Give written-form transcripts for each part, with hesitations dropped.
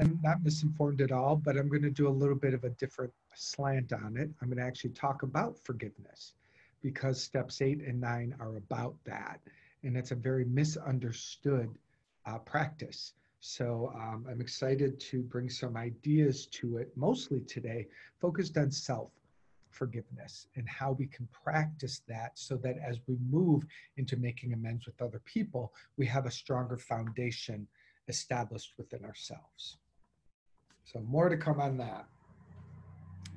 I'm not misinformed at all, but I'm going to do a little bit of a different slant on it. I'm going to actually talk about forgiveness because steps 8 and 9 are about that. And it's a very misunderstood practice. So I'm excited to bring some ideas to it, mostly today, focused on self forgiveness and how we can practice that so that as we move into making amends with other people, we have a stronger foundation established within ourselves. So more to come on that.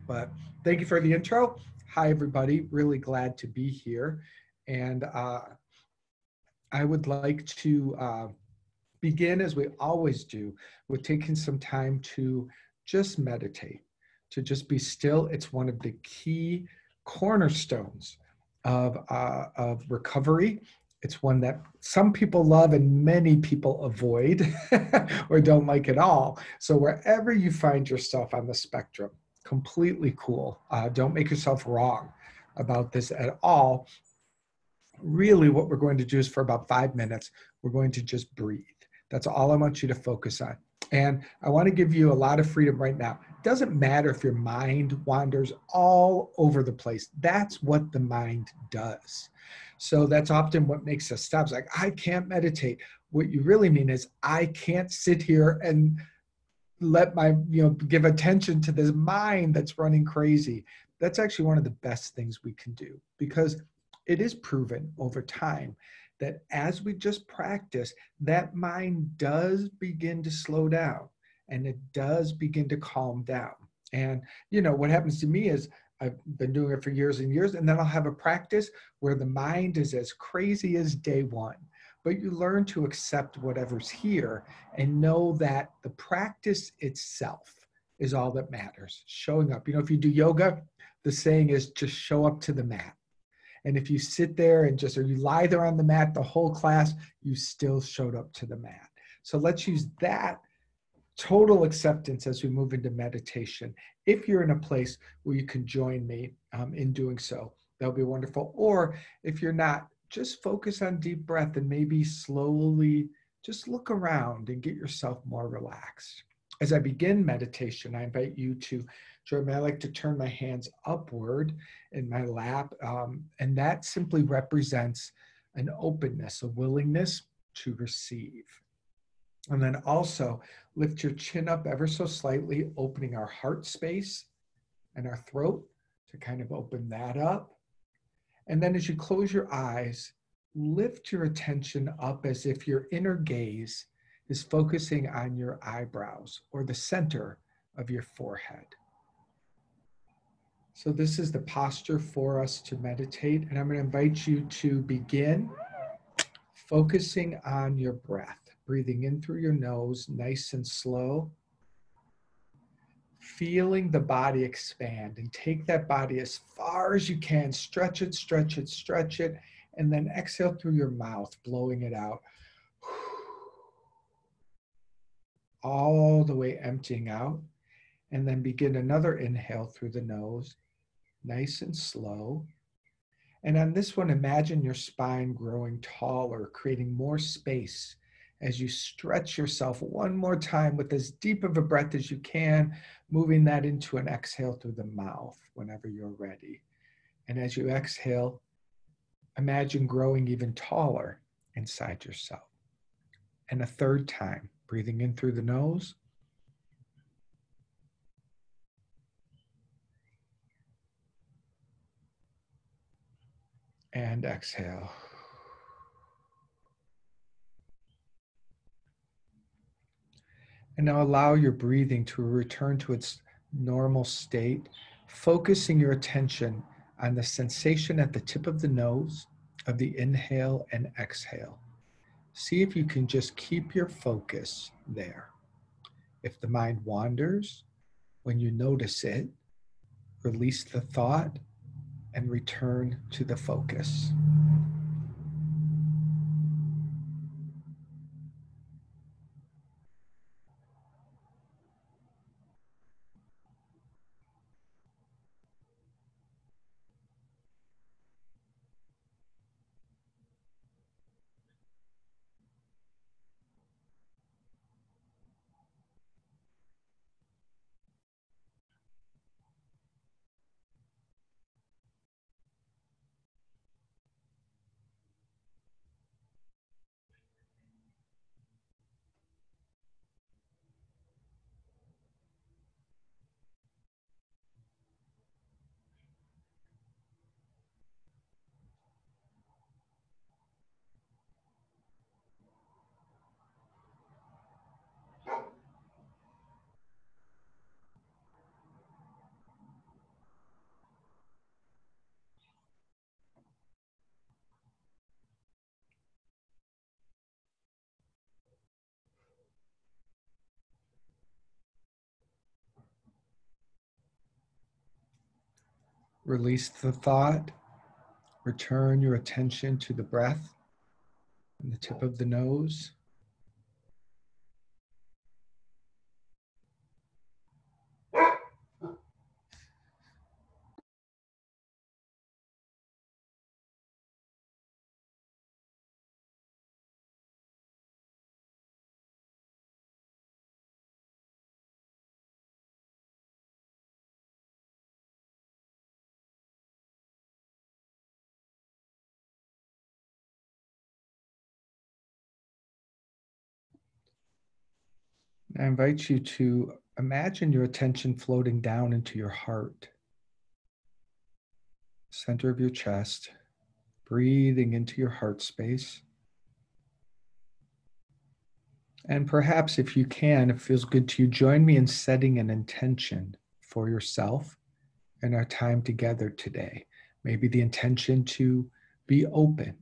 But thank you for the intro. Hi, everybody. Really glad to be here. And I would like to begin, as we always do, with taking some time to just meditate, to just be still. It's one of the key cornerstones of recovery. It's one that some people love and many people avoid or don't like at all. So wherever you find yourself on the spectrum, completely cool. Don't make yourself wrong about this at all. Really, what we're going to do is for about 5 minutes, we're going to just breathe. That's all I want you to focus on. And I want to give you a lot of freedom right now. It doesn't matter if your mind wanders all over the place. That's what the mind does. So that's often what makes us stop. It's like, I can't meditate. What you really mean is, I can't sit here and let my, give attention to this mind that's running crazy. That's actually one of the best things we can do, because it is proven over time that as we just practice, that mind does begin to slow down and it does begin to calm down. And, what happens to me is I've been doing it for years and years, and then I'll have a practice where the mind is as crazy as day one. But you learn to accept whatever's here and know that the practice itself is all that matters. Showing up. If you do yoga, the saying is just show up to the mat. And if you sit there and or you lie there on the mat the whole class, you still showed up to the mat. So let's use that total acceptance as we move into meditation. If you're in a place where you can join me in doing so, that'll be wonderful. Or if you're not, just focus on deep breath and maybe slowly just look around and get yourself more relaxed. As I begin meditation, I invite you to join me. I like to turn my hands upward in my lap, and that simply represents an openness, a willingness to receive. And then also lift your chin up ever so slightly, opening our heart space and our throat to kind of open that up. And then as you close your eyes, lift your attention up as if your inner gaze is focusing on your eyebrows or the center of your forehead. So this is the posture for us to meditate. And I'm going to invite you to begin focusing on your breath, breathing in through your nose, nice and slow. Feeling the body expand, and take that body as far as you can. Stretch it, stretch it, stretch it, and then exhale through your mouth, blowing it out. All the way emptying out. And then begin another inhale through the nose, nice and slow. And on this one, imagine your spine growing taller, creating more space as you stretch yourself one more time with as deep of a breath as you can, moving that into an exhale through the mouth whenever you're ready. And as you exhale, imagine growing even taller inside yourself. And a third time, breathing in through the nose. And exhale. And now allow your breathing to return to its normal state, focusing your attention on the sensation at the tip of the nose of the inhale and exhale. See if you can just keep your focus there. If the mind wanders, when you notice it, release the thought and return to the focus. Release the thought. Return your attention to the breath and the tip of the nose. I invite you to imagine your attention floating down into your heart, center of your chest, breathing into your heart space. And perhaps if you can, if it feels good to you, join me in setting an intention for yourself and our time together today. Maybe the intention to be open,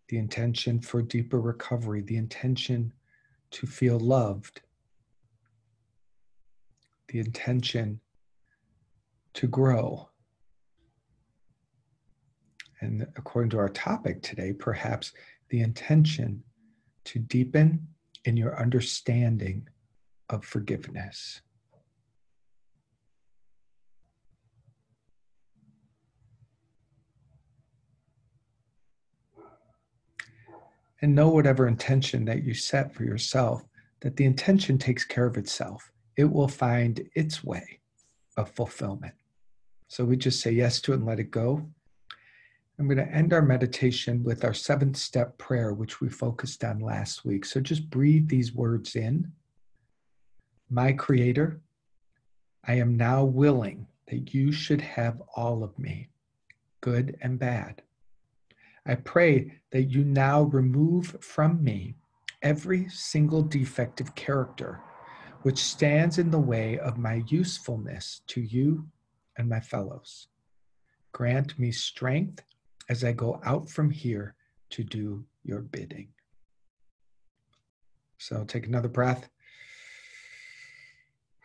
the intention for deeper recovery, the intention to feel loved, the intention to grow. And according to our topic today, perhaps the intention to deepen in your understanding of forgiveness. And know whatever intention that you set for yourself, that the intention takes care of itself. It will find its way of fulfillment. So we just say yes to it and let it go. I'm going to end our meditation with our 7th step prayer, which we focused on last week. So just breathe these words in. My Creator, I am now willing that you should have all of me, good and bad. I pray that you now remove from me every single defective character which stands in the way of my usefulness to you and my fellows. Grant me strength as I go out from here to do your bidding. So take another breath.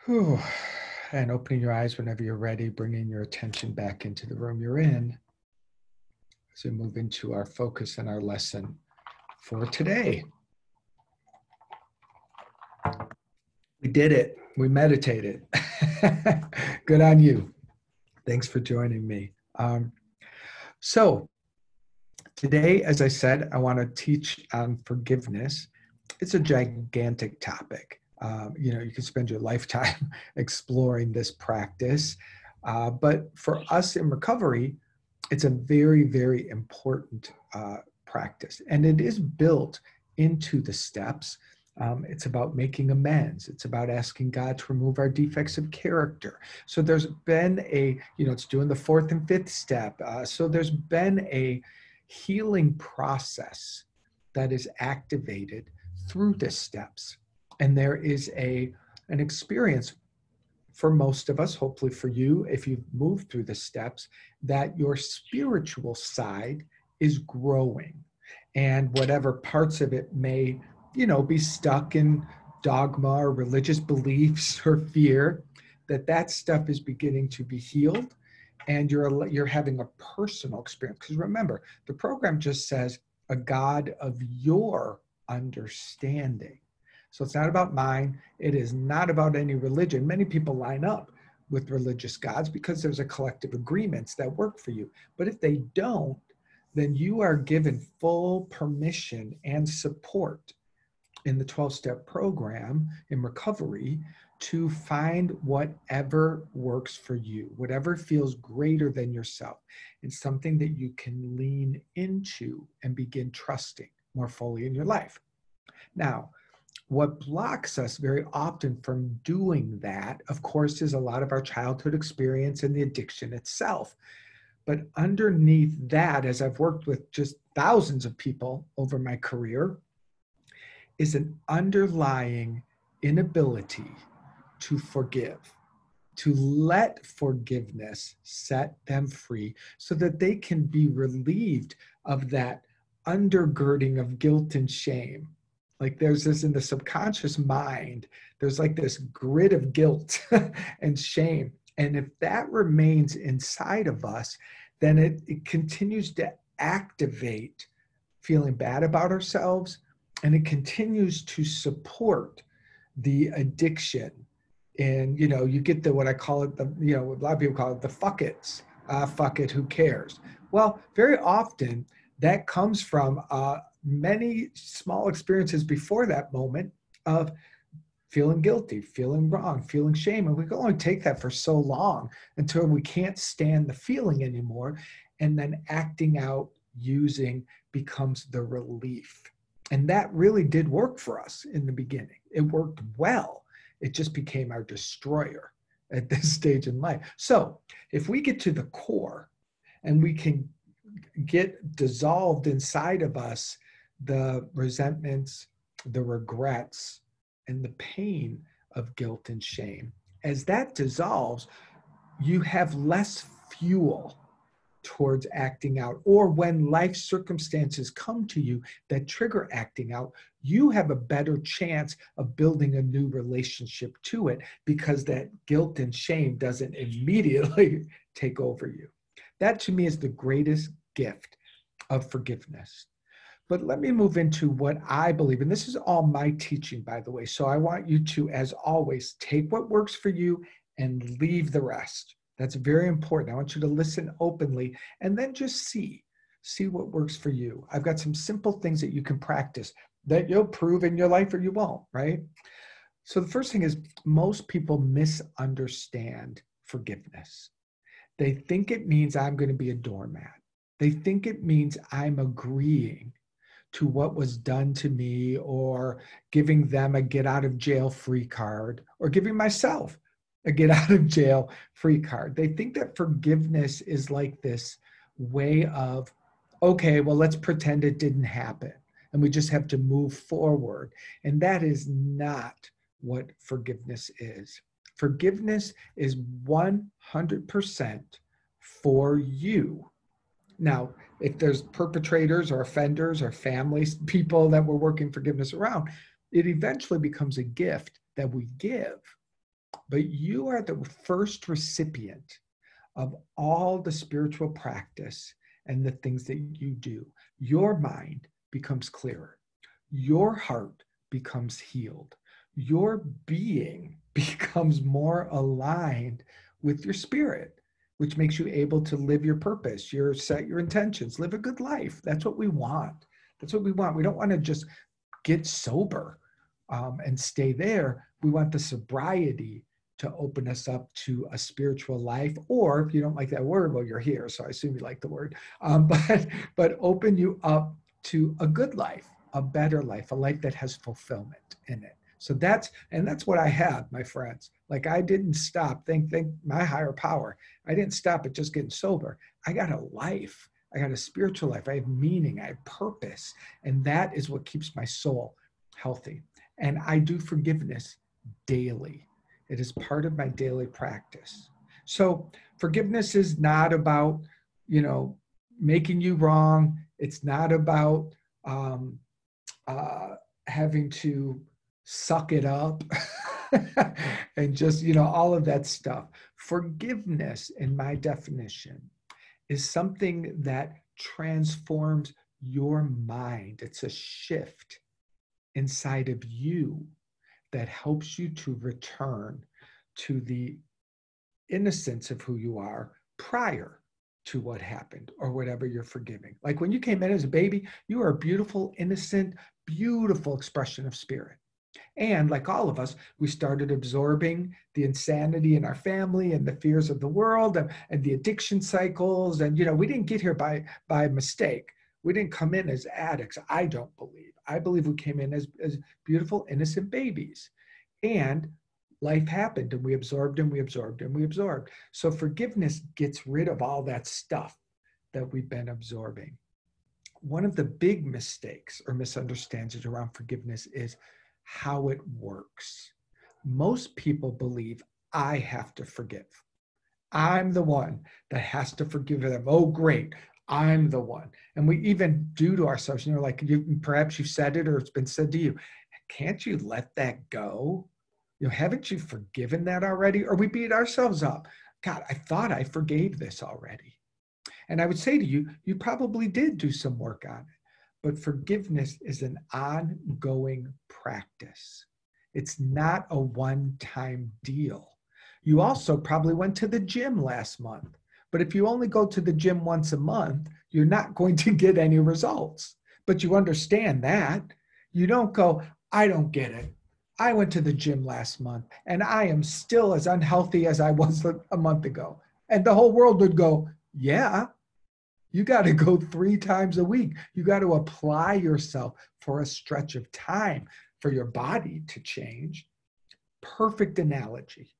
Whew. And opening your eyes whenever you're ready, bringing your attention back into the room you're in as we move into our focus and our lesson for today. We did it. We meditated. Good on you. Thanks for joining me. So today, as I said, I want to teach on forgiveness. It's a gigantic topic. You can spend your lifetime exploring this practice. But for us in recovery, it's a very, very important practice. And it is built into the steps. It's about making amends. It's about asking God to remove our defects of character. So there's been it's doing the 4th and 5th step. So there's been a healing process that is activated through the steps. And there is an experience for most of us, hopefully for you, if you've moved through the steps, that your spiritual side is growing. And whatever parts of it may be stuck in dogma or religious beliefs or fear, that stuff is beginning to be healed, and you're having a personal experience. Because remember, the program just says a God of your understanding. So it's not about mine. It is not about any religion. Many people line up with religious gods because there's a collective agreements that work for you. But if they don't, then you are given full permission and support in the 12-step program in recovery to find whatever works for you, whatever feels greater than yourself. It's something that you can lean into and begin trusting more fully in your life. Now, what blocks us very often from doing that, of course, is a lot of our childhood experience and the addiction itself. But underneath that, as I've worked with just thousands of people over my career, is an underlying inability to forgive, to let forgiveness set them free so that they can be relieved of that undergirding of guilt and shame. Like there's this in the subconscious mind, there's like this grid of guilt and shame. And if that remains inside of us, then it continues to activate feeling bad about ourselves, and it continues to support the addiction. And, you get the, what I call it, a lot of people call it the fuck it's, fuck it, who cares? Well, very often that comes from many small experiences before that moment of feeling guilty, feeling wrong, feeling shame. And we can only take that for so long until we can't stand the feeling anymore. And then acting out, using becomes the relief. And that really did work for us in the beginning. It worked well. It just became our destroyer at this stage in life. So if we get to the core and we can get dissolved inside of us the resentments, the regrets, and the pain of guilt and shame, as that dissolves, you have less fuel towards acting out. Or when life circumstances come to you that trigger acting out, you have a better chance of building a new relationship to it, because that guilt and shame doesn't immediately take over you. That to me is the greatest gift of forgiveness. But let me move into what I believe, and this is all my teaching, by the way. So I want you to, as always, take what works for you and leave the rest. That's very important. I want you to listen openly and then just see what works for you. I've got some simple things that you can practice that you'll prove in your life or you won't, right? So the first thing is, most people misunderstand forgiveness. They think it means I'm going to be a doormat. They think it means I'm agreeing to what was done to me, or giving them a get out of jail free card, or giving myself a get out of jail free card. They think that forgiveness is like this way of, okay, well, let's pretend it didn't happen and we just have to move forward. And that is not what forgiveness is. Forgiveness is 100% for you. Now, if there's perpetrators or offenders or families, people that we're working forgiveness around, it eventually becomes a gift that we give. But you are the first recipient of all the spiritual practice and the things that you do. Your mind becomes clearer. Your heart becomes healed. Your being becomes more aligned with your spirit, which makes you able to live your purpose, set your intentions, live a good life. That's what we want. That's what we want. We don't want to just get sober and stay there. We want the sobriety to open us up to a spiritual life. Or if you don't like that word, well, you're here, so I assume you like the word. But open you up to a good life, a better life, a life that has fulfillment in it. So that's what I have, my friends. Like, I didn't stop. Thank my higher power. I didn't stop at just getting sober. I got a life. I got a spiritual life. I have meaning. I have purpose. And that is what keeps my soul healthy. And I do forgiveness daily. It is part of my daily practice. So forgiveness is not about, making you wrong. It's not about having to suck it up and just, all of that stuff. Forgiveness, in my definition, is something that transforms your mind. It's a shift inside of you that helps you to return to the innocence of who you are prior to what happened or whatever you're forgiving. Like when you came in as a baby, you were a beautiful, innocent, beautiful expression of spirit. And like all of us, we started absorbing the insanity in our family and the fears of the world and the addiction cycles. And, we didn't get here by mistake. We didn't come in as addicts, I don't believe. I believe we came in as beautiful, innocent babies. And life happened and we absorbed and we absorbed and we absorbed. So forgiveness gets rid of all that stuff that we've been absorbing. One of the big mistakes or misunderstandings around forgiveness is how it works. Most people believe I have to forgive. I'm the one that has to forgive them. Oh, great. I'm the one. And we even do to ourselves, like perhaps you've said it or it's been said to you. Can't you let that go? Haven't you forgiven that already? Or we beat ourselves up. God, I thought I forgave this already. And I would say to you, you probably did do some work on it, but forgiveness is an ongoing practice. It's not a one-time deal. You also probably went to the gym last month, but if you only go to the gym once a month, you're not going to get any results. But you understand that. You don't go, I don't get it. I went to the gym last month and I am still as unhealthy as I was a month ago. And the whole world would go, yeah, you got to go 3 times a week. You got to apply yourself for a stretch of time for your body to change. Perfect analogy.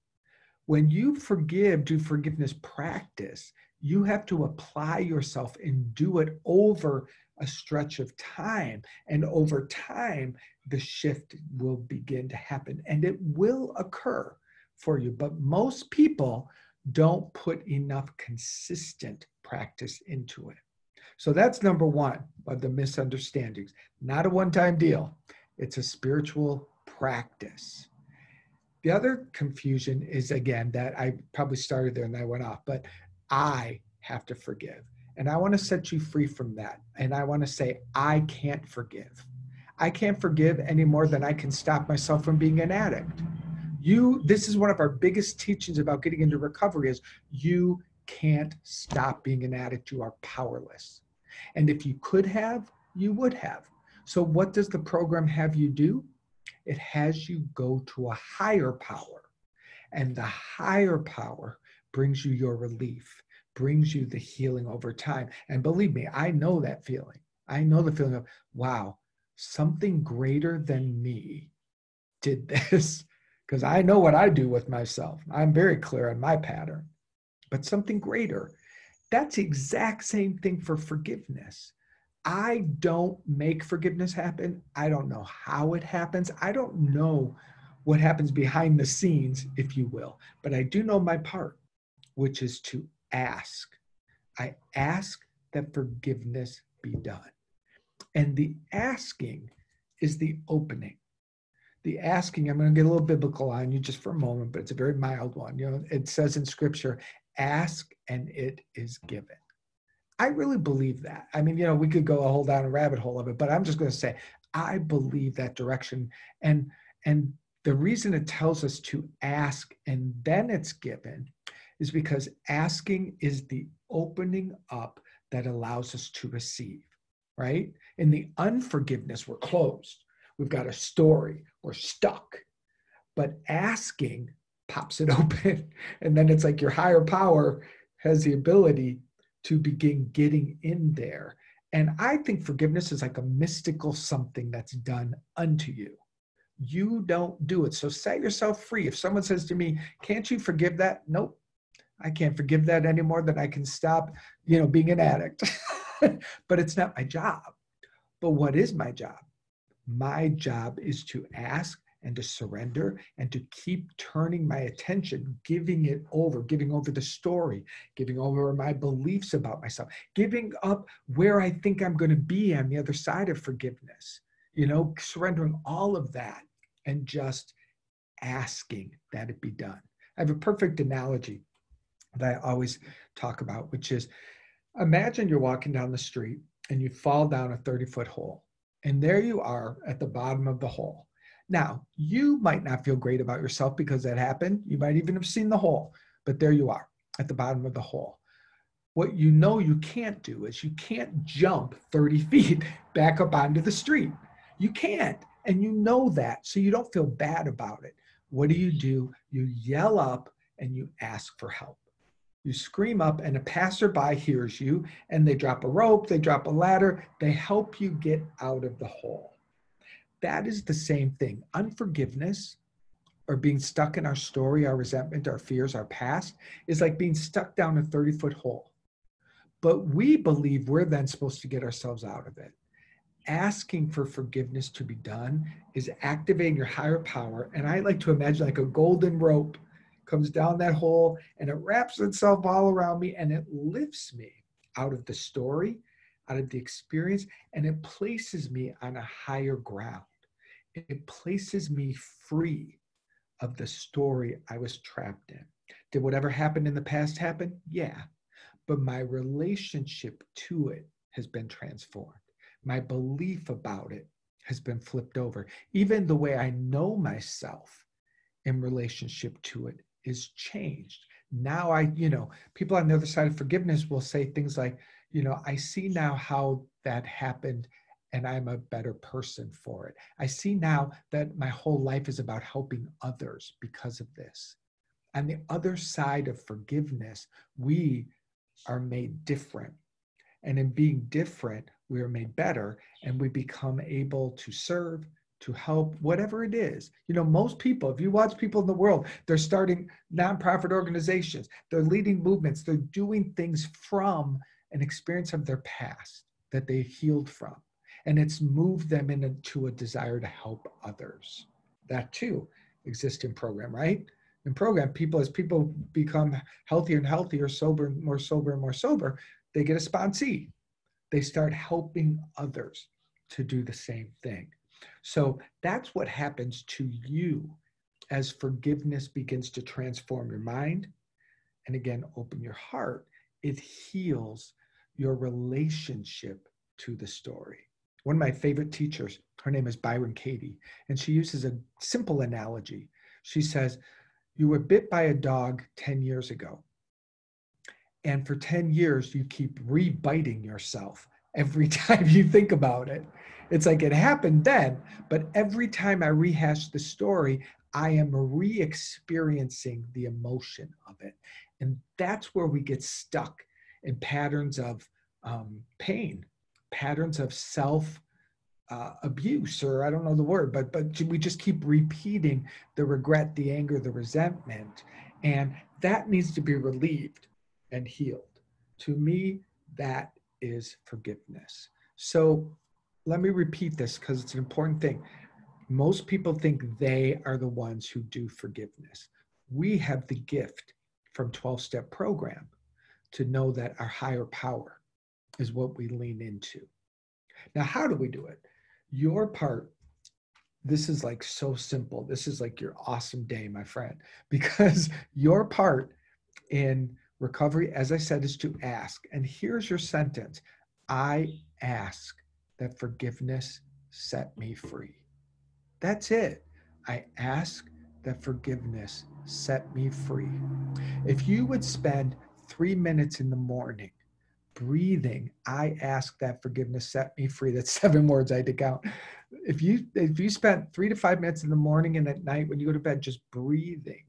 When you forgive, do forgiveness practice, you have to apply yourself and do it over a stretch of time. And over time, the shift will begin to happen and it will occur for you. But most people don't put enough consistent practice into it. So that's number one of the misunderstandings. Not a one-time deal. It's a spiritual practice. The other confusion is, again, that I probably started there and I went off, but I have to forgive. And I want to set you free from that. And I want to say, I can't forgive. I can't forgive any more than I can stop myself from being an addict. This is one of our biggest teachings about getting into recovery is you can't stop being an addict. You are powerless. And if you could have, you would have. So what does the program have you do? It has you go to a higher power. And the higher power brings you your relief, brings you the healing over time. And believe me, I know that feeling. I know the feeling of, wow, something greater than me did this. Because I know what I do with myself. I'm very clear on my pattern. But something greater. That's the exact same thing for forgiveness. I don't make forgiveness happen. I don't know how it happens. I don't know what happens behind the scenes, if you will. But I do know my part, which is to ask. I ask that forgiveness be done. And the asking is the opening. The asking, I'm going to get a little biblical on you just for a moment, but it's a very mild one. You know, it says in scripture, ask and it is given. I really believe that. I mean, you know, we could go a whole down a rabbit hole of it, but I'm just going to say, I believe that direction. And the reason it tells us to ask and then it's given is because asking is the opening up that allows us to receive, right? In the unforgiveness, we're closed. We've got a story, we're stuck. But asking pops it open. And then it's like your higher power has the ability to begin getting in there. And I think forgiveness is like a mystical something that's done unto you. You don't do it. So set yourself free. If someone says to me, can't you forgive that? Nope. I can't forgive that any more than I can stop, being an addict. But it's not my job. But what is my job? My job is to ask and to surrender and to keep turning my attention, giving over the story, giving over my beliefs about myself, giving up where I think I'm going to be on the other side of forgiveness, surrendering all of that and just asking that it be done. I have a perfect analogy that I always talk about, which is imagine you're walking down the street and you fall down a 30-foot hole. And there you are at the bottom of the hole. Now, you might not feel great about yourself because that happened. You might even have seen the hole, but there you are at the bottom of the hole. What you can't do is you can't jump 30 feet back up onto the street. You can't, and you know that, so you don't feel bad about it. What do? You yell up and you ask for help. You scream up and a passerby hears you and they drop a rope, they drop a ladder, they help you get out of the hole. That is the same thing. Unforgiveness or being stuck in our story, our resentment, our fears, our past is like being stuck down a 30-foot hole. But we believe we're then supposed to get ourselves out of it. Asking for forgiveness to be done is activating your higher power. And I like to imagine like a golden rope comes down that hole and it wraps itself all around me and it lifts me out of the story, out of the experience, and it places me on a higher ground. It places me free of the story I was trapped in. Did whatever happened in the past happen? Yeah. But my relationship to it has been transformed. My belief about it has been flipped over. Even the way I know myself in relationship to it is changed. Now people on the other side of forgiveness will say things like, I see now how that happened and I'm a better person for it. I see now that my whole life is about helping others because of this. On the other side of forgiveness, we are made different. And in being different, we are made better and we become able to serve, to help, whatever it is. Most people, if you watch people in the world, they're starting nonprofit organizations, they're leading movements, they're doing things from an experience of their past that they healed from. And it's moved them into a desire to help others. That too exists in program, right? In program, as people become healthier and healthier, sober, more sober and more sober, they get a sponsee. They start helping others to do the same thing. So that's what happens to you as forgiveness begins to transform your mind and again, open your heart. It heals your relationship to the story. One of my favorite teachers, her name is Byron Katie, and she uses a simple analogy. She says, you were bit by a dog 10 years ago. And for 10 years, you keep re-biting yourself every time you think about it. It's like it happened then, but every time I rehash the story, I am re-experiencing the emotion of it. And that's where we get stuck in patterns of pain, patterns of self abuse, or I don't know the word, but we just keep repeating the regret, the anger, the resentment, and that needs to be relieved and healed. To me, that is forgiveness. So let me repeat this because it's an important thing. Most people think they are the ones who do forgiveness. We have the gift from 12-step program to know that our higher power is what we lean into. Now, how do we do it? Your part, this is like so simple. This is like your awesome day, my friend, because your part in recovery, as I said, is to ask. And here's your sentence. I ask that forgiveness set me free. That's it. I ask that forgiveness set me free. If you would spend 3 minutes in the morning breathing, I ask that forgiveness set me free. That's 7 words I had to count. If you spent 3 to 5 minutes in the morning and at night when you go to bed just breathing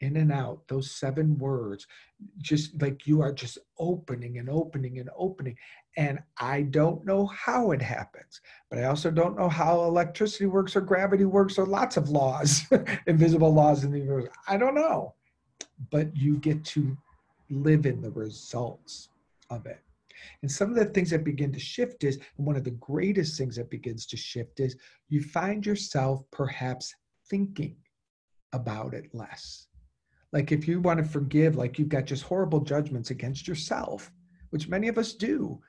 in and out, those 7 words, just like you are just opening and opening and opening. And I don't know how it happens, but I also don't know how electricity works or gravity works or lots of laws, invisible laws in the universe. I don't know, but you get to live in the results of it. And some of the things that begin to shift is, and one of the greatest things that begins to shift is you find yourself perhaps thinking about it less. Like if you want to forgive, like you've got just horrible judgments against yourself, which many of us do,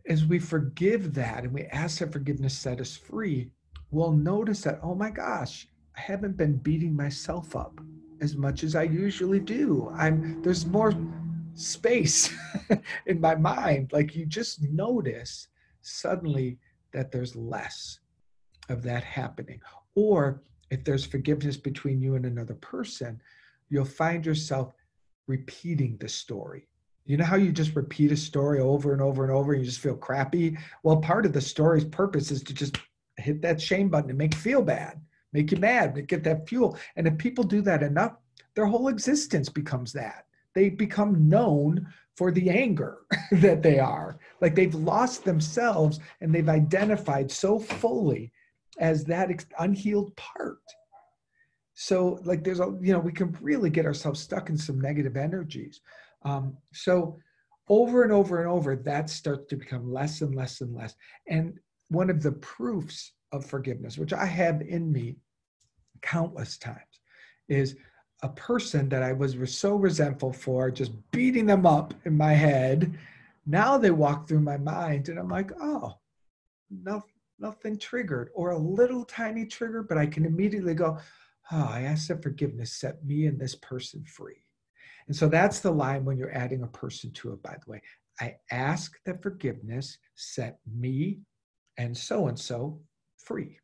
as we forgive that and we ask that forgiveness set us free, we'll notice that, oh my gosh, I haven't been beating myself up as much as I usually do. There's more space in my mind. Like you just notice suddenly that there's less of that happening. Or if there's forgiveness between you and another person, you'll find yourself repeating the story. You know how you just repeat a story over and over and over and you just feel crappy? Well, part of the story's purpose is to just hit that shame button and make you feel bad, make you mad, get that fuel. And if people do that enough, their whole existence becomes that. They become known for the anger that they are. Like they've lost themselves and they've identified so fully as that unhealed part. So like there's we can really get ourselves stuck in some negative energies. So over and over and over, that starts to become less and less and less. And one of the proofs of forgiveness, which I have in me countless times, is a person that I was so resentful for, just beating them up in my head. Now they walk through my mind and I'm like, oh, no, nothing triggered, or a little tiny trigger, but I can immediately go, Oh, I ask that forgiveness set me and this person free. And so that's the line when you're adding a person to it, by the way. I ask that forgiveness set me and so free.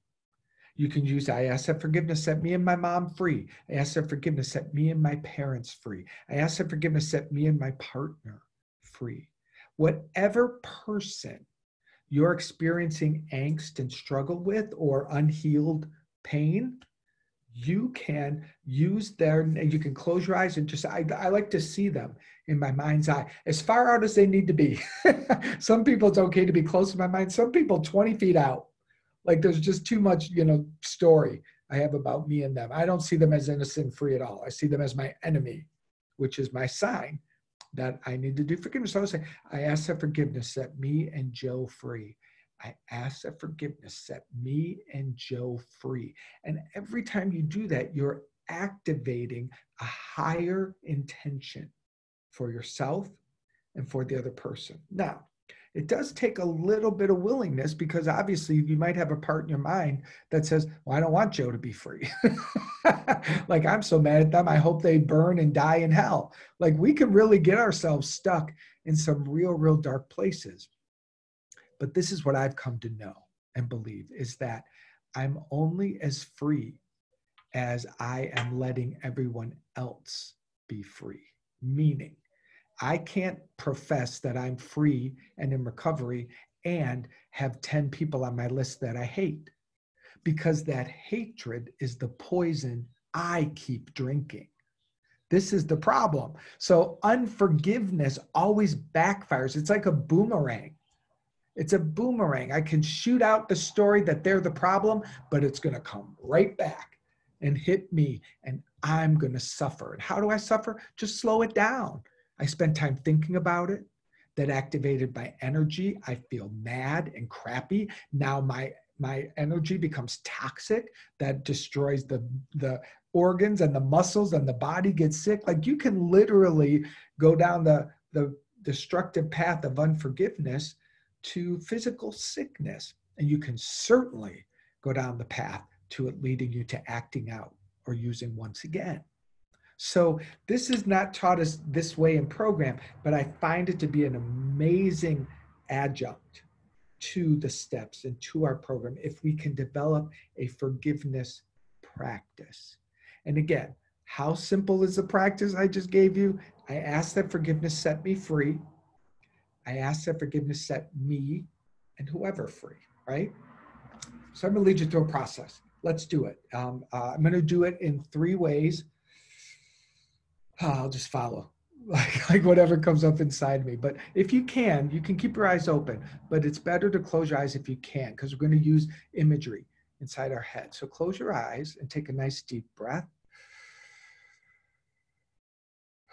You can use, I ask that forgiveness set me and my mom free. I ask that forgiveness set me and my parents free. I ask that forgiveness set me and my partner free. Whatever person you're experiencing angst and struggle with or unhealed pain, you can use their, you can close your eyes and just, I like to see them in my mind's eye, as far out as they need to be. Some people it's okay to be close to my mind. Some people 20 feet out. Like there's just too much, story I have about me and them. I don't see them as innocent free at all. I see them as my enemy, which is my sign that I need to do forgiveness. So I would say, I ask that forgiveness set me and Joe free. I ask that forgiveness set me and Joe free. And every time you do that, you're activating a higher intention for yourself and for the other person. Now, it does take a little bit of willingness, because obviously you might have a part in your mind that says, well, I don't want Joe to be free. Like, I'm so mad at them, I hope they burn and die in hell. Like, we can really get ourselves stuck in some real dark places. But this is what I've come to know and believe, is that I'm only as free as I am letting everyone else be free. Meaning, I can't profess that I'm free and in recovery and have 10 people on my list that I hate, because that hatred is the poison I keep drinking. This is the problem. So unforgiveness always backfires. It's like a boomerang. It's a boomerang. I can shoot out the story that they're the problem, but it's going to come right back and hit me, and I'm going to suffer. And how do I suffer? Just slow it down. I spend time thinking about it. That activated my energy. I feel mad and crappy. Now my energy becomes toxic. That destroys the organs and the muscles, and the body gets sick. Like, you can literally go down the destructive path of unforgiveness to physical sickness. And you can certainly go down the path to it leading you to acting out or using once again. So this is not taught us this way in program, but I find it to be an amazing adjunct to the steps and to our program if we can develop a forgiveness practice. And again, how simple is the practice I just gave you? I ask that forgiveness set me free. I ask that forgiveness set me and whoever free, right? So I'm going to lead you through a process. Let's do it. I'm going to do it in 3 ways. I'll just follow, like whatever comes up inside me. But if you can keep your eyes open, but it's better to close your eyes if you can, because we're going to use imagery inside our head. So close your eyes and take a nice deep breath.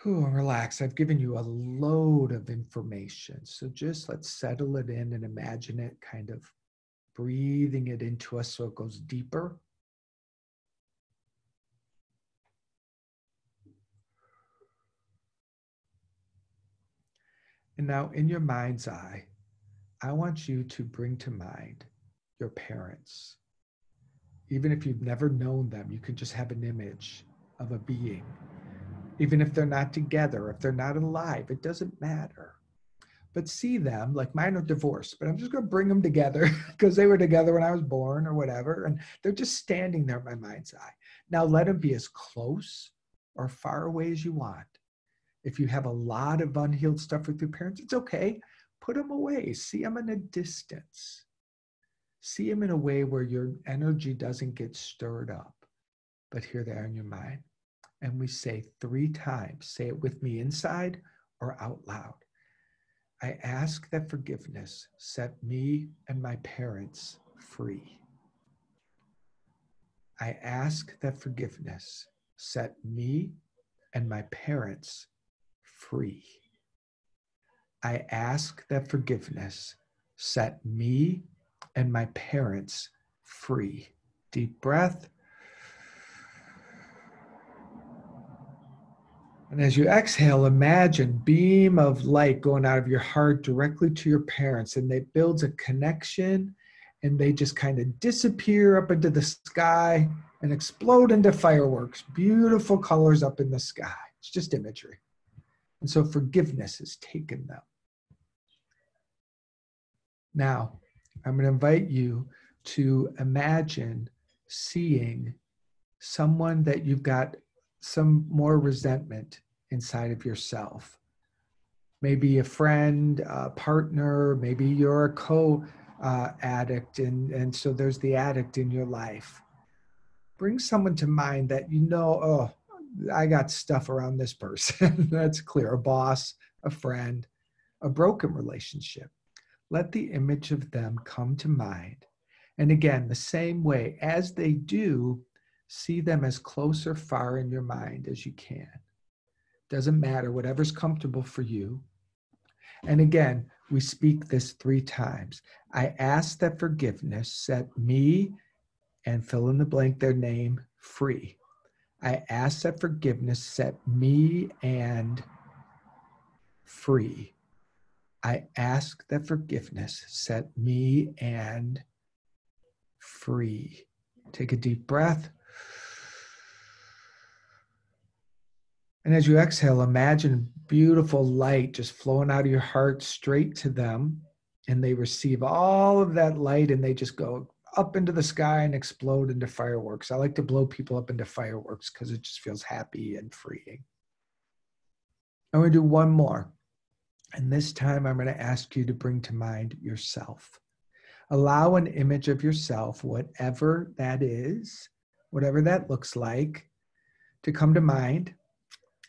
Relax. I've given you a load of information. So just let's settle it in and imagine it kind of breathing it into us so it goes deeper. And now in your mind's eye, I want you to bring to mind your parents. Even if you've never known them, you can just have an image of a being. Even if they're not together, if they're not alive, it doesn't matter. But see them, like mine are divorced, but I'm just going to bring them together because they were together when I was born or whatever. And they're just standing there in my mind's eye. Now let them be as close or far away as you want. If you have a lot of unhealed stuff with your parents, it's okay. Put them away. See them in a distance. See them in a way where your energy doesn't get stirred up. But here they are in your mind. And we say 3 times. Say it with me, inside or out loud. I ask that forgiveness set me and my parents free. I ask that forgiveness set me and my parents free. I ask that forgiveness set me and my parents free. Deep breath. And as you exhale, imagine beam of light going out of your heart directly to your parents, and it builds a connection, and they just kind of disappear up into the sky, and explode into fireworks, beautiful colors up in the sky. It's just imagery. And so forgiveness has taken them. Now, I'm going to invite you to imagine seeing someone that you've got some more resentment inside of yourself. Maybe a friend, a partner, maybe you're a co-addict, and so there's the addict in your life. Bring someone to mind that you know, oh, I got stuff around this person. That's clear. A boss, a friend, a broken relationship. Let the image of them come to mind. And again, the same way as they do, see them as close or far in your mind as you can. Doesn't matter, whatever's comfortable for you. And again, we speak this 3 times. I ask that forgiveness set me, and fill in the blank their name, free. I ask that forgiveness set me and free. I ask that forgiveness set me and free. Take a deep breath. And as you exhale, imagine beautiful light just flowing out of your heart straight to them. And they receive all of that light and they just go up into the sky and explode into fireworks. I like to blow people up into fireworks because it just feels happy and freeing. I'm going to do one more. And this time I'm going to ask you to bring to mind yourself. Allow an image of yourself, whatever that is, whatever that looks like, to come to mind.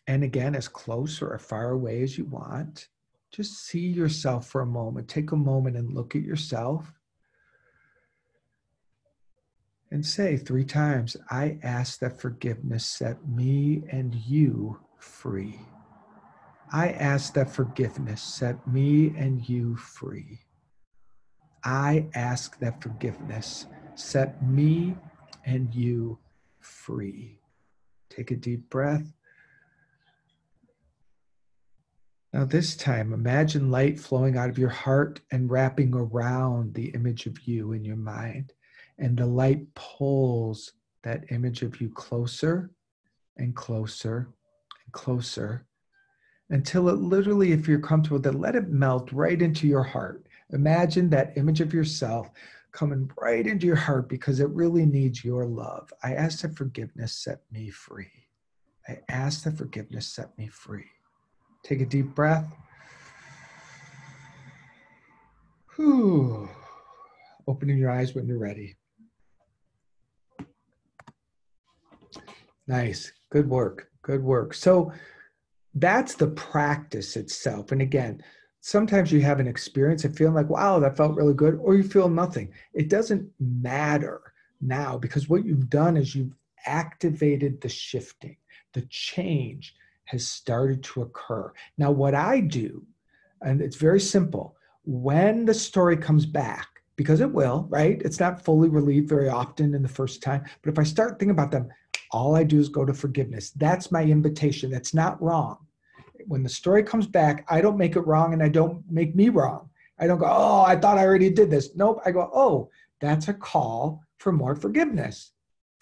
And again, as close or as far away as you want. Just see yourself for a moment. Take a moment and look at yourself. And say 3 times, I ask that forgiveness set me and you free. I ask that forgiveness set me and you free. I ask that forgiveness set me and you free. Take a deep breath. Now this time, imagine light flowing out of your heart and wrapping around the image of you in your mind. And the light pulls that image of you closer and closer and closer until it literally, if you're comfortable, then let it melt right into your heart. Imagine that image of yourself coming right into your heart because it really needs your love. I ask that forgiveness set me free. I ask that forgiveness set me free. Take a deep breath. Whew. Opening your eyes when you're ready. Nice. Good work. Good work. So that's the practice itself. And again, sometimes you have an experience of feeling like, wow, that felt really good, or you feel nothing. It doesn't matter now because what you've done is you've activated the shifting. The change has started to occur. Now, what I do, and it's very simple, when the story comes back, because it will, right? It's not fully relieved very often in the first time, but if I start thinking about them, all I do is go to forgiveness. That's my invitation. That's not wrong. When the story comes back, I don't make it wrong and I don't make me wrong. I don't go, oh, I thought I already did this. Nope. I go, oh, that's a call for more forgiveness.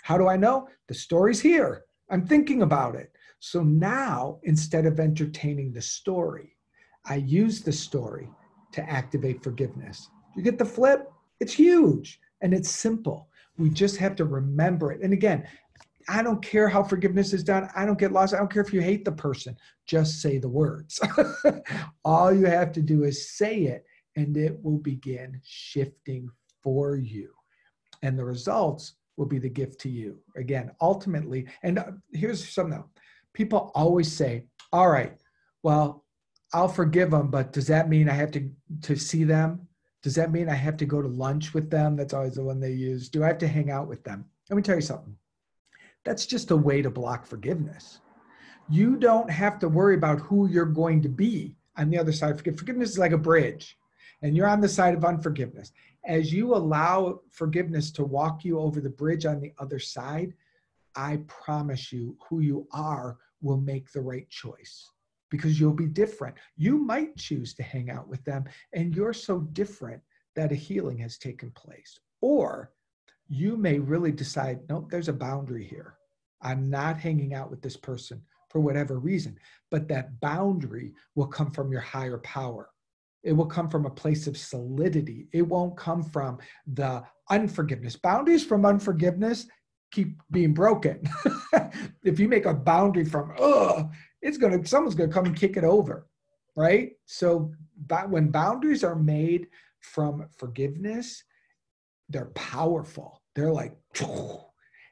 How do I know? The story's here. I'm thinking about it. So now, instead of entertaining the story, I use the story to activate forgiveness. You get the flip? It's huge and it's simple. We just have to remember it. And again, I don't care how forgiveness is done. I don't get lost. I don't care if you hate the person. Just say the words. All you have to do is say it and it will begin shifting for you. And the results will be the gift to you. Again, ultimately, and here's something else. People always say, all right, well, I'll forgive them, but does that mean I have to see them? Does that mean I have to go to lunch with them? That's always the one they use. Do I have to hang out with them? Let me tell you something. That's just a way to block forgiveness. You don't have to worry about who you're going to be on the other side. Forgiveness is like a bridge, and you're on the side of unforgiveness. As you allow forgiveness to walk you over the bridge on the other side, I promise you who you are will make the right choice because you'll be different. You might choose to hang out with them, and you're so different that a healing has taken place. Or you may really decide, nope, there's a boundary here. I'm not hanging out with this person for whatever reason, but that boundary will come from your higher power. It will come from a place of solidity. It won't come from the unforgiveness. Boundaries from unforgiveness keep being broken. If you make a boundary from, someone's gonna come and kick it over, right? So when boundaries are made from forgiveness, they're powerful. They're like,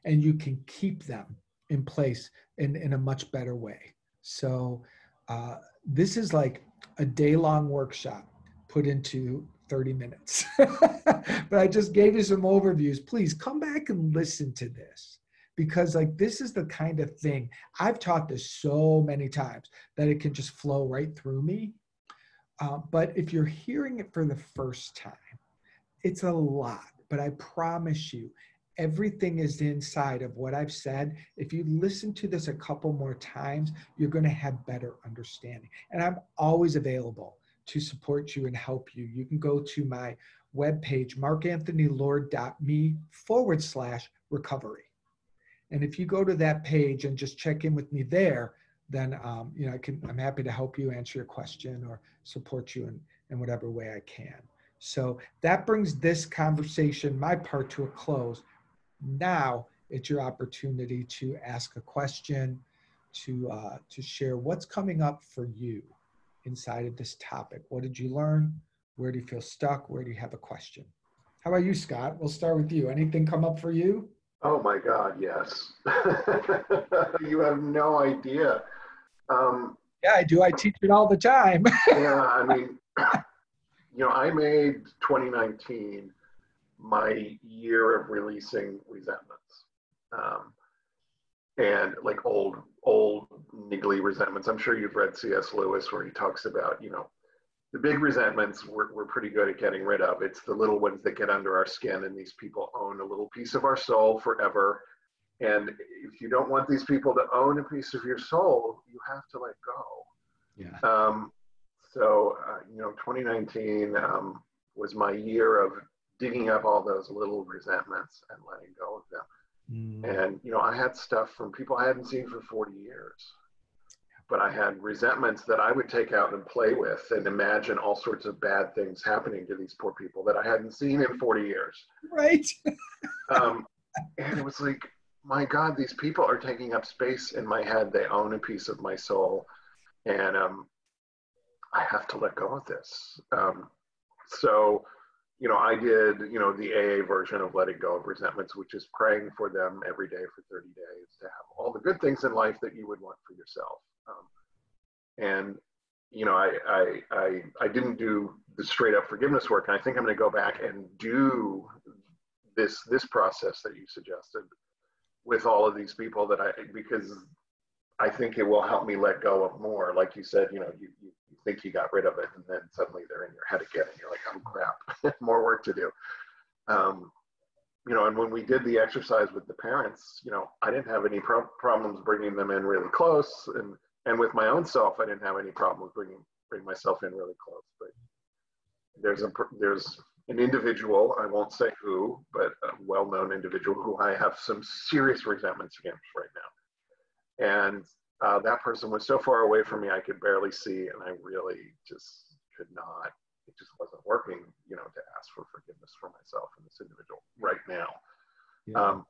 and you can keep them in place in a much better way. So this is like a day-long workshop put into 30 minutes. But I just gave you some overviews. Please come back and listen to this, because like this is the kind of thing, I've taught this so many times that it can just flow right through me. But if you're hearing it for the first time, it's a lot, but I promise you, everything is inside of what I've said. If you listen to this a couple more times, you're going to have better understanding. And I'm always available to support you and help you. You can go to my webpage, markanthonylord.me/recovery. And if you go to that page and just check in with me there, then I'm happy to help you, answer your question, or support you in whatever way I can. So that brings this conversation, my part, to a close. Now it's your opportunity to ask a question, to share what's coming up for you inside of this topic. What did you learn? Where do you feel stuck? Where do you have a question? How about you, Scott? We'll start with you. Anything come up for you? Oh my God, yes. You have no idea. Yeah, I do. I teach it all the time. Yeah, I mean, I made 2019 my year of releasing resentments, and like old niggly resentments. I'm sure you've read C.S. Lewis, where he talks about, the big resentments we're pretty good at getting rid of. It's the little ones that get under our skin, and these people own a little piece of our soul forever. And if you don't want these people to own a piece of your soul, you have to let go. Yeah. So 2019 was my year of digging up all those little resentments and letting go of them. And, I had stuff from people I hadn't seen for 40 years, but I had resentments that I would take out and play with and imagine all sorts of bad things happening to these poor people that I hadn't seen in 40 years. Right. And it was like, my God, these people are taking up space in my head. They own a piece of my soul. And I have to let go of this. So I did, the AA version of letting go of resentments, which is praying for them every day for 30 days to have all the good things in life that you would want for yourself. And I didn't do the straight up forgiveness work. And I think I'm going to go back and do this process that you suggested with all of these people because I think it will help me let go of more. Like you said, you think you got rid of it, and then suddenly they're in your head again, and you're like, oh crap, more work to do. And when we did the exercise with the parents, I didn't have any problems bringing them in really close, and with my own self, I didn't have any problems bring myself in really close. But there's an individual, I won't say who, but a well-known individual who I have some serious resentments against right now. And that person was so far away from me, I could barely see, and I really just could not. It just wasn't working, to ask for forgiveness for myself and this individual right now. Yeah.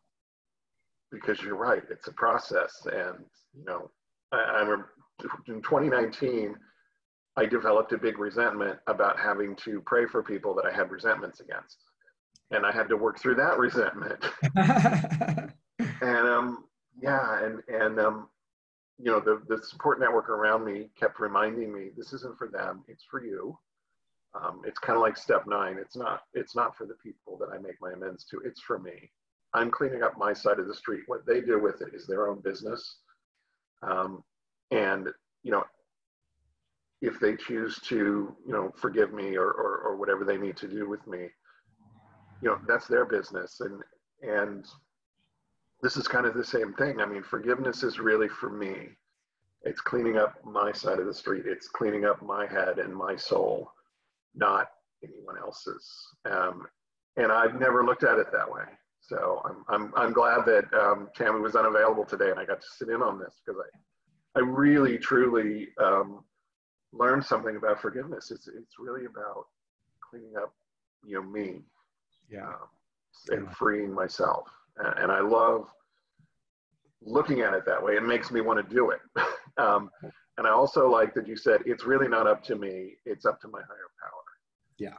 Because you're right, it's a process. And, I remember in 2019, I developed a big resentment about having to pray for people that I had resentments against. And I had to work through that resentment. And the support network around me kept reminding me, this isn't for them, it's for you. It's kind of like step 9. It's not for the people that I make my amends to, it's for me. I'm cleaning up my side of the street. What they do with it is their own business. And if they choose to, forgive me or whatever they need to do with me, that's their business. And this is kind of the same thing. I mean, forgiveness is really for me. It's cleaning up my side of the street. It's cleaning up my head and my soul, not anyone else's. And I've never looked at it that way. So I'm glad that Tammy was unavailable today and I got to sit in on this, because I really truly learned something about forgiveness. It's really about cleaning up, me, Yeah. and freeing myself. And I love looking at it that way. It makes me want to do it. And I also like that you said it's really not up to me; it's up to my higher power. Yeah.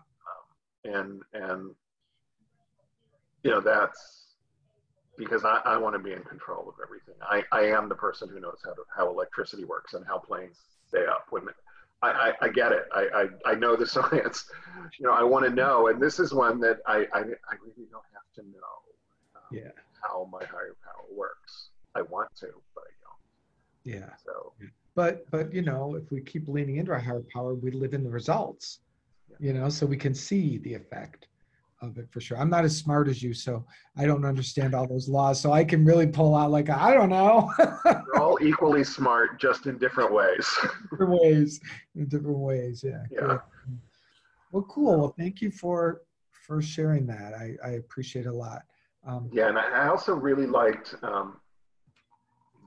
And that's because I want to be in control of everything. I am the person who knows how electricity works and how planes stay up. When I get it. I know the science. I want to know, and this is one that I really don't have to know how my higher power works. I want to, but I don't. Yeah. So. But if we keep leaning into our higher power, we live in the results. So we can see the effect of it for sure. I'm not as smart as you, so I don't understand all those laws. So I can really pull out like, I don't know. We're all equally smart, just in different ways. In different ways. Yeah. Yeah. Good. Well, cool. Well, thank you for sharing that. I appreciate it a lot. Yeah, and I also really liked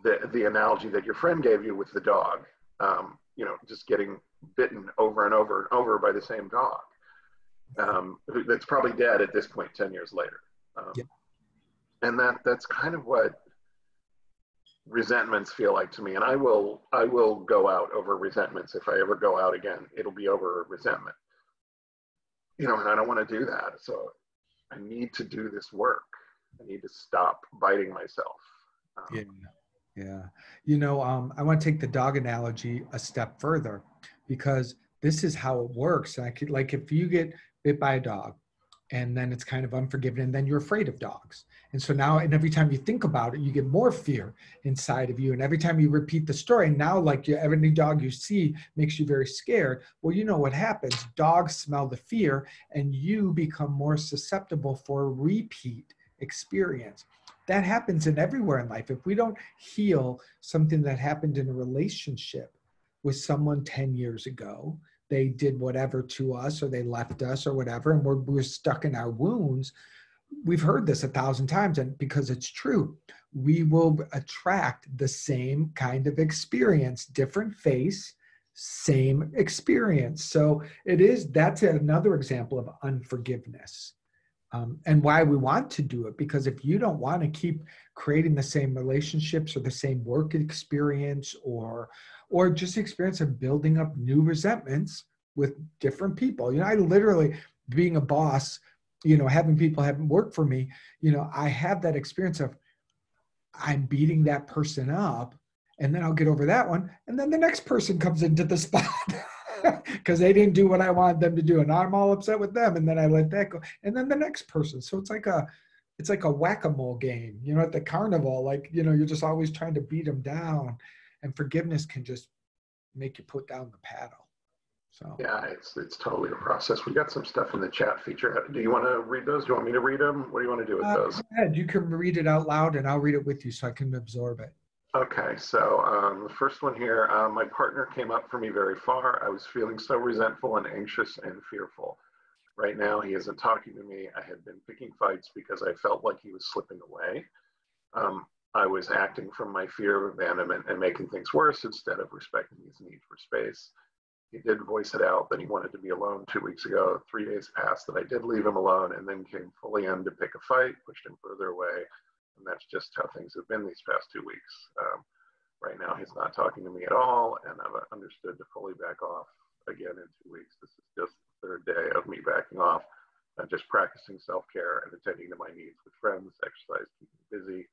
the analogy that your friend gave you with the dog. Just getting bitten over and over and over by the same dog. That's probably dead at this point 10 years later. And that's kind of what resentments feel like to me. And I will go out over resentments. If I ever go out again, it'll be over resentment. And I don't want to do that. So I need to do this work. I need to stop biting myself. Yeah. I want to take the dog analogy a step further, because this is how it works. Like if you get bit by a dog and then it's kind of unforgiving, and then you're afraid of dogs. And so now, and every time you think about it, you get more fear inside of you. And every time you repeat the story, now like every dog you see makes you very scared. Well, you know what happens? Dogs smell the fear and you become more susceptible for a repeat experience. That happens in everywhere in life. If we don't heal something that happened in a relationship with someone 10 years ago, they did whatever to us, or they left us or whatever, and we're stuck in our wounds. We've heard this 1,000 times, and because it's true, we will attract the same kind of experience, different face, same experience. So that's another example of unforgiveness. And why we want to do it, because if you don't want to keep creating the same relationships or the same work experience or just the experience of building up new resentments with different people. I literally, being a boss, having people work for me, I have that experience of I'm beating that person up, and then I'll get over that one, and then the next person comes into the spot. Because they didn't do what I wanted them to do, and I'm all upset with them, and then I let that go, and then the next person. So it's like a whack-a-mole game, at the carnival. Like you're just always trying to beat them down, and forgiveness can just make you put down the paddle. So yeah, it's totally a process. We got some stuff in the chat feature. Do you want to read those? Do you want me to read them? What do you want to do with those? Go ahead. You can read it out loud, and I'll read it with you so I can absorb it. Okay, so the first one here, my partner came up for me very far. I was feeling so resentful and anxious and fearful. Right now, he isn't talking to me. I had been picking fights because I felt like he was slipping away. I was acting from my fear of abandonment and making things worse instead of respecting his need for space. He did voice it out that he wanted to be alone 2 weeks ago. 3 days passed that I did leave him alone, and then came fully in to pick a fight, pushed him further away. And that's just how things have been these past 2 weeks. Right now, he's not talking to me at all, and I've understood to fully back off again in 2 weeks. This is just the third day of me backing off. I'm just practicing self-care and attending to my needs with friends, exercise, keeping busy.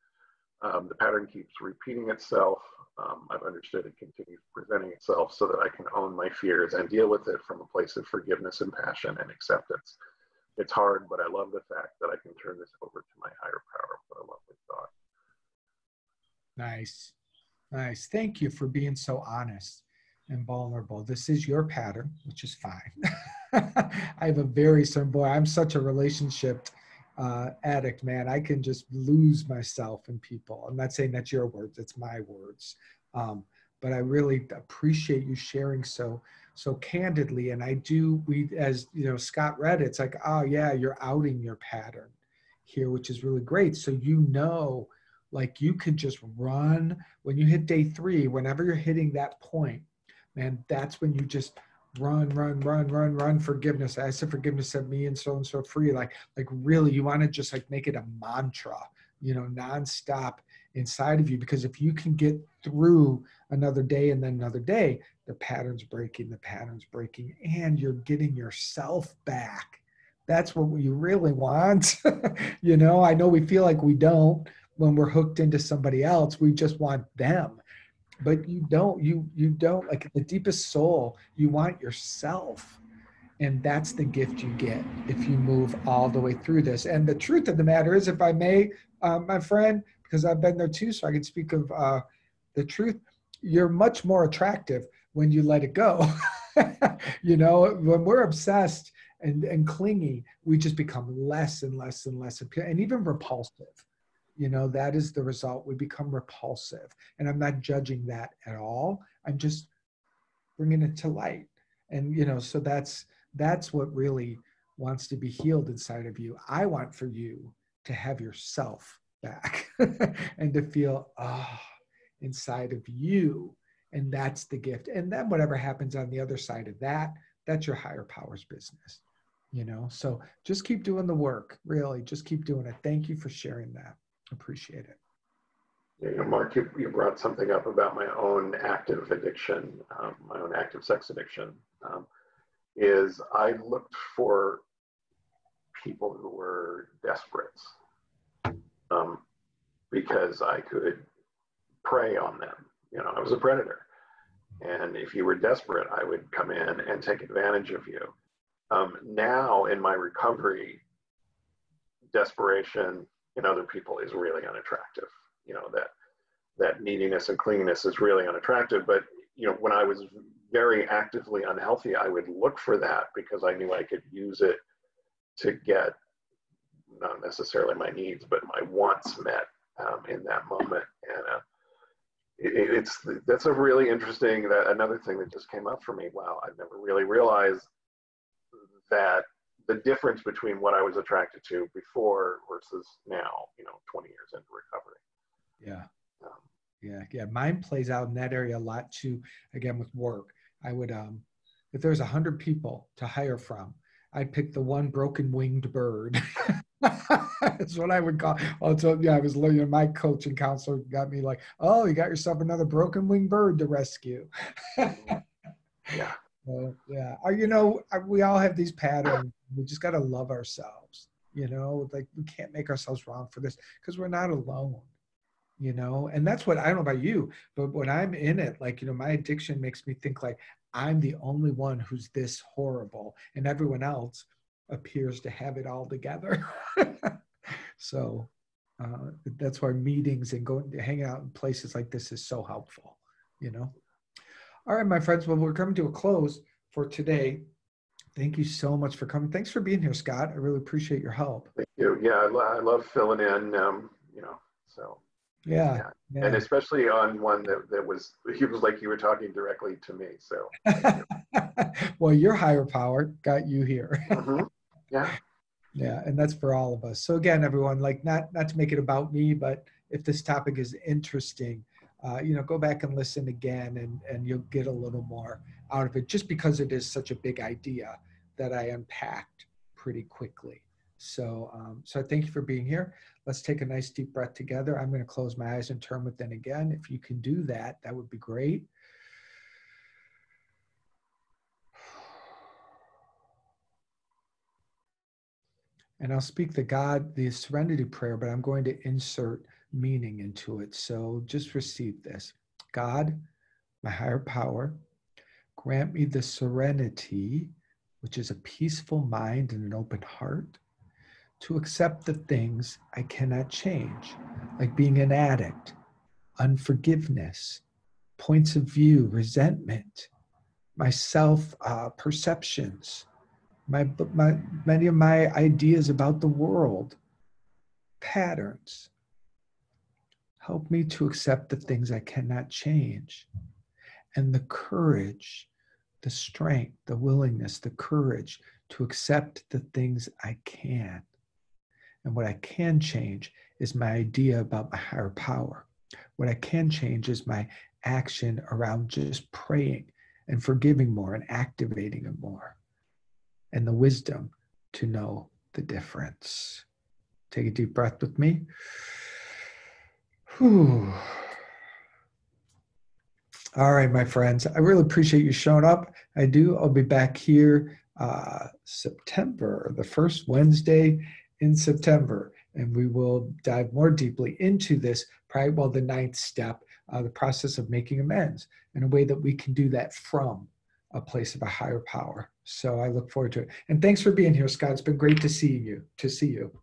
The pattern keeps repeating itself. I've understood it continues presenting itself so that I can own my fears and deal with it from a place of forgiveness and passion and acceptance. It's hard, but I love the fact that I can turn this over to my higher power. What a lovely thought. Nice. Nice. Thank you for being so honest and vulnerable. This is your pattern, which is fine. I have a very certain boy. I'm such a relationship addict, man. I can just lose myself in people. I'm not saying that's your words, it's my words. But I really appreciate you sharing so candidly. And as Scott read, it's like, oh yeah, you're outing your pattern. here, which is really great. So, like you can just run when you hit day 3, whenever you're hitting that point, man, that's when you just run forgiveness. I said forgiveness set me and so free. Like really, you want to just like make it a mantra, nonstop inside of you. Because if you can get through another day and then another day, the pattern's breaking, and you're getting yourself back. That's what we really want. I know we feel like we don't when we're hooked into somebody else. We just want them. But you don't, like the deepest soul, you want yourself. And that's the gift you get if you move all the way through this. And the truth of the matter is, if I may, my friend, because I've been there too, so I can speak of the truth, you're much more attractive when you let it go. When we're obsessed and clingy, we just become less and less and less appealing, and even repulsive. That is the result. We become repulsive. And I'm not judging that at all. I'm just bringing it to light. And, so that's what really wants to be healed inside of you. I want for you to have yourself back and to feel, inside of you. And that's the gift. And then whatever happens on the other side of that, that's your higher power's business. So just keep doing the work. Really, just keep doing it. Thank you for sharing that. Appreciate it. Yeah, Mark, you brought something up about my own active addiction, my own active sex addiction. Is I looked for people who were desperate because I could prey on them. I was a predator. And if you were desperate, I would come in and take advantage of you. Now in my recovery, desperation in other people is really unattractive. That neediness and clinginess is really unattractive. But when I was very actively unhealthy, I would look for that because I knew I could use it to get not necessarily my needs, but my wants met in that moment. And that's a really interesting, another thing that just came up for me. Wow, I've never really realized that the difference between what I was attracted to before versus now, 20 years into recovery. Yeah. Yeah. Mine plays out in that area a lot too. Again, with work, I would, if there's 100 people to hire from, I'd pick the one broken winged bird. That's what I would call. Also, I was learning. My coach and counselor got me like, "Oh, you got yourself another broken winged bird to rescue." Yeah. We all have these patterns. We just got to love ourselves. Like we can't make ourselves wrong for this because we're not alone. And that's what, I don't know about you, but when I'm in it, like, my addiction makes me think like I'm the only one who's this horrible and everyone else appears to have it all together. So that's why meetings and going to hang out in places like this is so helpful, All right, my friends, well, we're coming to a close for today. Thank you so much for coming. Thanks for being here, Scott. I really appreciate your help. Thank you. Yeah, I love filling in, so. Yeah. And especially on one that was, he was like you were talking directly to me. So. Well, your higher power got you here. Mm-hmm. Yeah. Yeah, and that's for all of us. So again, everyone, like not to make it about me, but if this topic is interesting, go back and listen again, and you'll get a little more out of it. Just because it is such a big idea that I unpacked pretty quickly. So I thank you for being here. Let's take a nice deep breath together. I'm going to close my eyes and turn within again. If you can do that, that would be great. And I'll speak the serenity prayer, but I'm going to insert meaning into it. So just receive this. God, my higher power, grant me the serenity, which is a peaceful mind and an open heart, to accept the things I cannot change, like being an addict, unforgiveness, points of view, resentment, my self-perceptions, many of my ideas about the world, patterns. Help me to accept the things I cannot change, and the courage, the strength, the willingness, the courage to accept the things I can. And what I can change is my idea about my higher power. What I can change is my action around just praying and forgiving more and activating it more, and the wisdom to know the difference. Take a deep breath with me. Whew. All right, my friends, I really appreciate you showing up. I do. I'll be back here September, the first Wednesday in September, and we will dive more deeply into this, probably, well, the ninth step, the process of making amends, in a way that we can do that from a place of a higher power. So I look forward to it. And thanks for being here, Scott. It's been great to see you.